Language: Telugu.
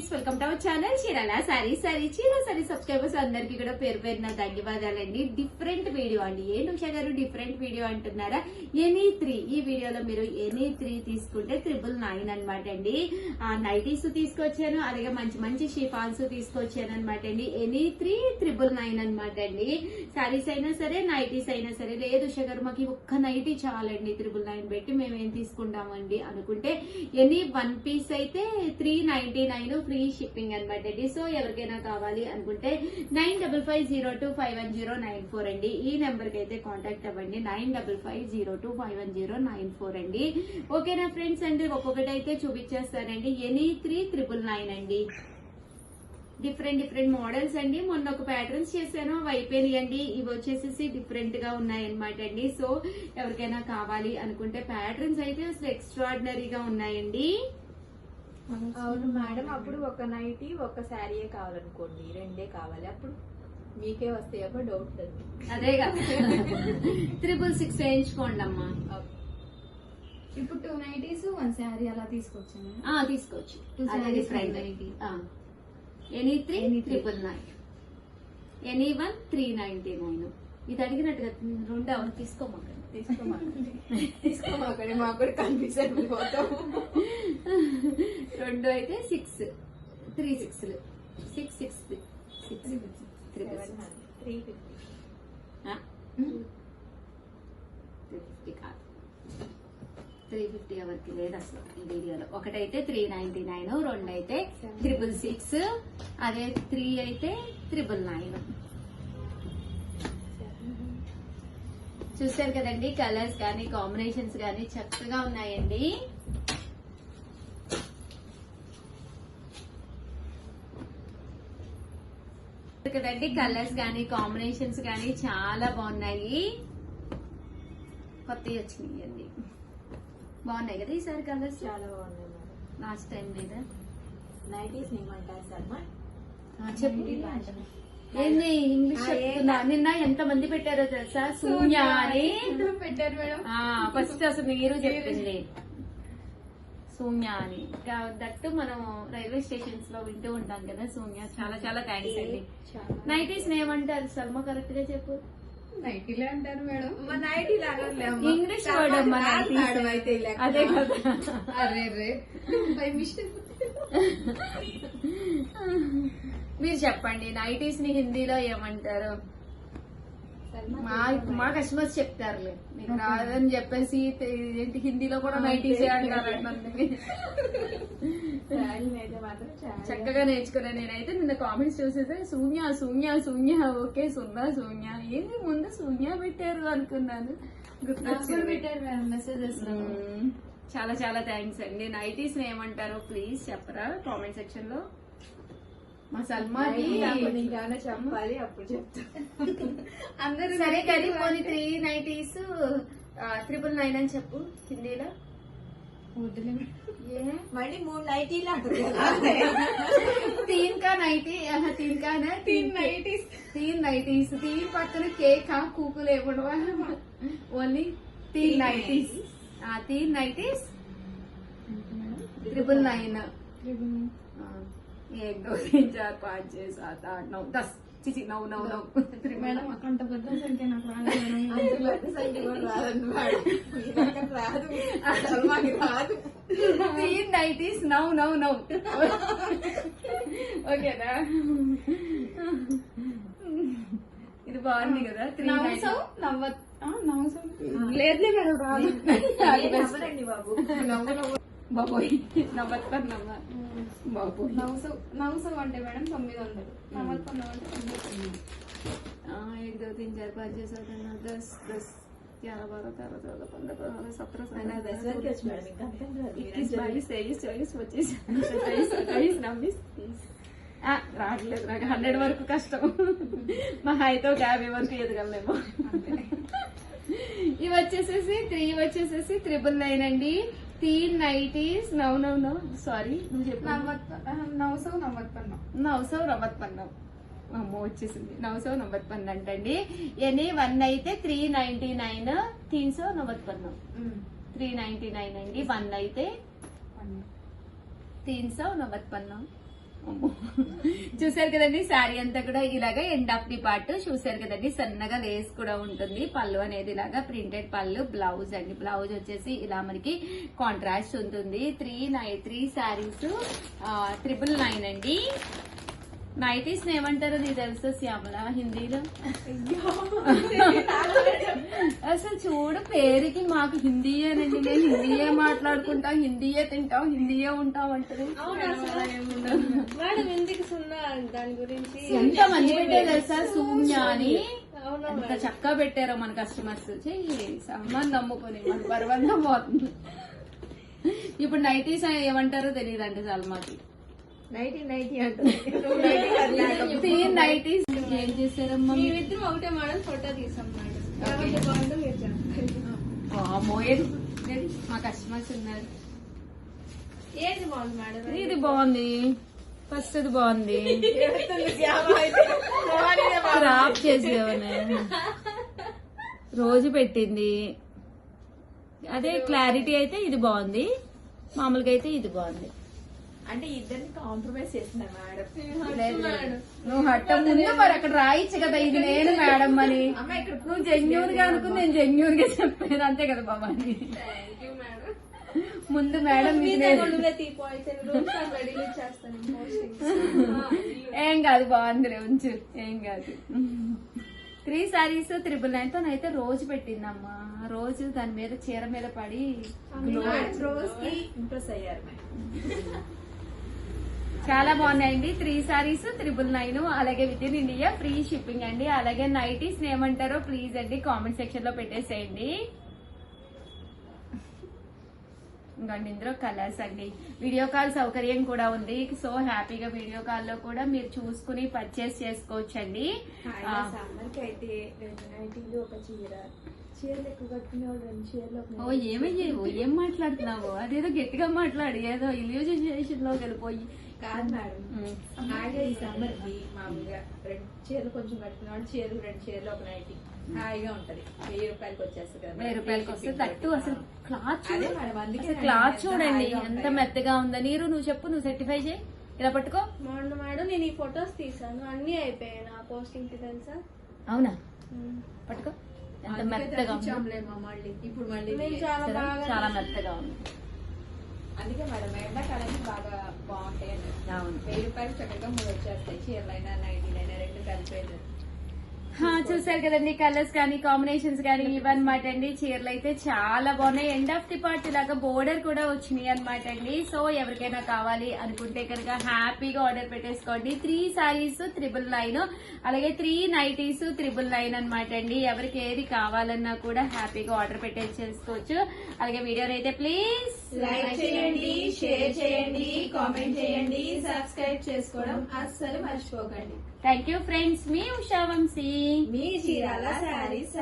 Friends, welcome to our channel Chirala sorry subscribers అందరికి కూడా పేరు పేరున ధన్యవాదాలండి. డిఫరెంట్ వీడియో అండి. ఏ ఉషా గారు డిఫరెంట్ వీడియో అంటున్నారా? ఎనీ 3 ఈ వీడియోలో మీరు ఎనీ 3 తీసుకుంటే 999 అనమాట అండి. నైటీస్ తీసుకొచ్చాను, అలాగే మంచి మంచి షిఫాన్స్ తీసుకొచ్చాను అనమాట అండి. ఎనీ 3 999 అనమాట అండి. సారీస్ అయినా సరే, నైటీస్ అయినా సరే. లేదు ఉషా గారు మాకు ఒక్క నైటీ చాలండి 999 పెట్టి మేమేం తీసుకుంటామండి అనుకుంటే ఎనీ 1 పీస్ అయితే 399 ఫ్రీ షిప్పింగ్ అనమాట అండి. సో ఎవరికైనా కావాలి అనుకుంటే 9550251094 అండి. ఈ నెంబర్ కి అయితే కాంటాక్ట్ అవ్వండి. 9550251094 అండి. ఓకేనా ఫ్రెండ్స్ అండి, ఒక్కొక్కటి అయితే చూపించేస్తానండి. ఎనీ 3 999 అండి. డిఫరెంట్ మోడల్స్ అండి. మొన్న ఒక ప్యాటర్న్స్ చేశాను, అవి అయిపోయినాయండి. ఇవి వచ్చేసి డిఫరెంట్ గా ఉన్నాయన్నమాట అండి. సో ఎవరికైనా కావాలి అనుకుంటే ప్యాటర్న్స్ అయితే అసలు ఎక్స్ట్రాడినరీగా ఉన్నాయండి. అవును మేడం, అప్పుడు ఒక నైటీ ఒక శారీయే కావాలనుకోండి, 2 కావాలి, అప్పుడు మీకే వస్తాయి ఒక డౌట్ లేదు. అదే కదా 666 వేయించుకోండి అమ్మా. ఇప్పుడు 2 నైటీస్ 1 శారీ అలా తీసుకొచ్చాను. తీసుకోవచ్చు. 2 అదే sarees, different. 1 nighty. Any 3 999, any 1 399. ఇది అడిగినట్టుగా 2 అవన్నీ తీసుకోమాకండి. తీసుకోమాకండి, మాకు కూడా కన్ఫ్యూజన్ పోతాం. 2 అయితే 6 3 6 6 6 350 కాదు, 350 ఎవరికి లేదు అసలు ఈ వీడియోలో. ఒకటైతే 399, 2 అయితే 666, అదే 3 అయితే 999. చూసారు కదండి, కలర్స్ కానీ కాంబినేషన్స్ కానీ చక్కగా ఉన్నాయండి. కదండి, కలర్స్ కానీ కాంబినేషన్స్ కానీ చాలా బాగున్నాయి. కొత్తవి వచ్చినాయి అండి, బాగున్నాయి కదా ఈసారి కలర్స్. చాలా బాగున్నాయి మేడం. లాస్ట్ టైం లేదా నైటీస్ ఏమంటారు సార్? చెప్పు. ఏంది ఇంగ్లీష్ చెప్తున్నా? నిన్న ఎంత మంది పెట్టారో తెలుసా? సూన్య అని పెట్టారు మేడం. ఫస్ట్ అసలు మీరు చెప్పింది సూన్య అని. దట్టు మనం రైల్వే స్టేషన్స్ లో వింటూ ఉంటాం కదా సూన్య. చాలా చాలా థ్యాంక్స్ అండి. నైటీస్ ఏమంటారు సల్మా? కరెక్ట్ గా చెప్పు. నైటీలే అంటారు మేడం. మా నైటీలు ఇంగ్లీష్ వర్డ్ అమ్మా మేడం అయితే. అదే కదా. అరే బై మిస్టేక్. మీరు చెప్పండి, నైటీస్ ని హిందీలో ఏమంటారు? మా కస్టమర్స్ చెప్తారులే, మీకు రాదని చెప్పేసి ఏంటి హిందీలో కూడా నైటీస్ అంటారు. చక్కగా నేర్చుకున్నా. నేనైతే నిన్న కామెంట్స్ చూసేస్తే శూన్య శూన్య శూన్య, ఓకే సున్నా శూన్య, ఏంది ముందు శూన్య పెట్టారు అనుకున్నాను. పెట్టారు మేడం మెసేజెస్. చాలా చాలా థ్యాంక్స్ అండి. నైటీస్ ఏమంటారో ప్లీజ్ చెప్పరా కామెంట్ సెక్షన్ లో. మా సల్మాకి చెప్పాలి, అప్పుడు చెప్తా. అందరూ సరే కానీ పోనీ 3 నైటీస్ 999 అని చెప్పు హిందీలో. మళ్ళీ 3 నైటీలు అంటారు. 3 का నైటీ, 3 का ना 3 నైటీస్. 3 నైటీస్. 3 పక్కన కేక్ కూకులు ఏమడవా, ఓన్లీ 3 నైటీస్. 3 నైటీస్ 999. 1 2 3 4 5 6 7 8 9 10. చిచి 9 మేడం అకంత పెద్ద సంఖ్య నాకు రాదు. పెద్ద సంఖ్య కూడా రాదు మేడం. రాదు అసలు మాకు రాదు. 3 నైటీస్ 9 ఓకేనా? ఇది బాగుంది కదా. 3 లేదులే మేడం, రాదు. బాబు బాబోయ్ నవ్వత్పర్ నవ్వ బాబోయ్. నవసం అంటే మేడం 900. నవత్పన్నం అంటే 900. 1 2 3 4 5 6 7 8 9 10 11 12 13 14 15 16 17 రావట్లేదు నాకు. 100 వరకు కష్టం. మా హైతో 50 వరకు ఎదగలేము. ఇవి వచ్చేసేసి 3 వచ్చేసేసి 999 అండి. 3 నైటీస్ 9 సారీ నువ్వు చెప్పు. 990 అమ్మో వచ్చేసింది. 990 అంటండి. ఎనీ 1 అయితే 399, 390 399 అండి. 1 అయితే 390. చూసారు కదండి శారీ అంతా కూడా ఇలాగా ఎండ్ ఆఫ్ ది పార్ట్ చూసారు కదండి, సన్నగా లేస్ కూడా ఉంటుంది. పళ్ళు అనేది ఇలాగా ప్రింటెడ్ పళ్ళు. బ్లౌజ్ అండి, బ్లౌజ్ వచ్చేసి ఇలా మనకి కాంట్రాస్ట్ ఉంటుంది. 3 శారీస్ 999 అండి. నైటీస్ ఏమంటారో నీకు తెలుసు శ్యామల హిందీలో? అసలు చూడు పేరుకి మాకు హిందీయేనండి, నేను హిందీయే మాట్లాడుకుంటాం, హిందీయే తింటాం, హిందీయే ఉంటాం అంటది. మేడం ఎందుకు సున్నా దాని గురించి ఎంత మంది పెట్టే తెలుసా శూన్య అని, ఎంత చక్కగా పెట్టారో మన కస్టమర్స్. చెయ్యి సమ్మని నమ్ముకొని మన పర్వంగా పోతుంది. ఇప్పుడు నైటీస్ ఏమంటారో తెలియదండి సల్మాకి. నైటీ అంటుంది. నైటీస్ ఏం చేశారమ్మా? మేమిద్దరం ఒకటే మేడం ఫోటో తీసాం మేడం. ఎవరికి బాగుందో మీరు చెప్పండి. మా కస్టమర్స్ ఉన్నారు. ఏది బాగుంది మేడం? ఇది బాగుంది, ఫస్ట్ ఇది బాగుంది. క్రాప్ చేసేవనే రోజు పెట్టింది. అదే క్లారిటీ అయితే ఇది బాగుంది, మామూలుగా అయితే ఇది బాగుంది. అంటే ఇద్దరిని కాంప్రమైజ్ చేస్తున్నారు మేడం. లేదు, లేదు. నువ్వు హట్ట ముందు మరి అక్కడ రాయిచ్చు కదా ఇది నేను మేడం అని. అమ్మ ఇక్కడ నువ్వు జెన్యూన్ గా అనుకుని నేను జెన్యూన్ గా చెప్పాను అంతే కదా బాబా అని. Thank you madam. ముందు మేడం ఇది మీదే లేదు. కొడుకులే తీపోయితే రూమ్స్ అట్లా డిలీట్ చేస్తాను పోస్టింగ్. ఏం కాదు, బాగుందిలే ఉంచు, ఏం కాదు. 3 శారీస్ 999 అయితే రోజు పెట్టిందమ్మా. రోజు దాని మీద చీర మీద పడి రోజ్ కి ఇంప్రెస్ అయ్యారు మేడం. చాలా బాగున్నాయండి. 3 శారీస్ 999, అలాగే with in India free shipping అండి. అలాగే నైటీస్ ఏమంటారో ప్లీజ్ అండి కామెంట్ సెక్షన్ లో పెట్టేసేయండి. ఇంకండి ఇందులో కలర్స్ అండి. వీడియో కాల్ సౌకర్యం కూడా ఉంది. సో హ్యాపీగా వీడియో కాల్ లో కూడా మీరు చూసుకుని పర్చేస్ చేసుకోవచ్చండి. సమ్మర్ కి అయితే 2 నైటీలు ఒక చీరలు ఎక్కువ కట్టుకునే వాళ్ళు 2 చీరలు ఒక ఓ ఏమయ్యేవు, ఏం మాట్లాడుతున్నావు? అదేదో గట్టిగా మాట్లాడు, ఏదో ఇల్యూజన్ లోకి వెళ్ళిపోయి. కాదు మేడం, హాయిగా ఈ సమ్మర్ కి మామూలుగా 2 చీరలు కొంచెం కట్టుకునే వాళ్ళు చీరలు 2 చీరలు ఒక నైటీ హాయిగా ఉంటది. 1000 రూపాయలకి వచ్చేస్తుంది కదా. 1000 రూపాయలకి వస్తే తట్టు. అసలు క్లాత్ అదే మేడం, అందుకే క్లాత్ చూడండి ఎంత మెత్తగా ఉందో. నీరు నువ్వు చెప్పు, నువ్వు సర్టిఫై చేయి, ఇలా పట్టుకో. మొన్న మేడం నేను ఈ ఫొటోస్ తీసాను, అన్ని అయిపోయాయి నా పోస్టింగ్ కి తెలుసా. అవునా, పట్టుకో. ఎంత మెత్తగా ఉంది. మళ్ళీ ఇప్పుడు మళ్ళీ మీరు చాలా సరే, బాగా చాలా మెత్తగా ఉంది. అందుకే మేడం ఎండాకాలానికి బాగా బాగుంటాయి అండి. అవును. 1000 రూపాయలు చక్కగా 3 వచ్చేస్తాయి. చీరలైనా నైటీలైనా 2 కలిపేది. చూసారు కదండి, కలర్స్ కానీ కాంబినేషన్స్ కానీ ఇవన్నమాట అండి. చీరలు అయితే చాలా బాగున్నాయి. ఎండ్ ఆఫ్ ది పార్ట్ ఇలాగా బోర్డర్ కూడా వచ్చినాయి అనమాట అండి. సో ఎవరికైనా కావాలి అనుకుంటే కనుక హ్యాపీగా ఆర్డర్ పెట్టేసుకోండి. 3 శారీస్ 999, అలాగే 3 నైటీస్ 999 అనమాట అండి. ఎవరికి ఏది కావాలన్నా కూడా హ్యాపీగా ఆర్డర్ పెట్టేసుకోవచ్చు. అలాగే వీడియోని అయితే ప్లీజ్ లైక్ చేయండి, షేర్ చేయండి, కామెంట్ చేయండి, సబ్స్క్రైబ్ చేసుకోవడం అస్సలు మర్చిపోకండి. Thank you friends. మీ ఉషా వంశీ. మీ చీరాల శారీస్.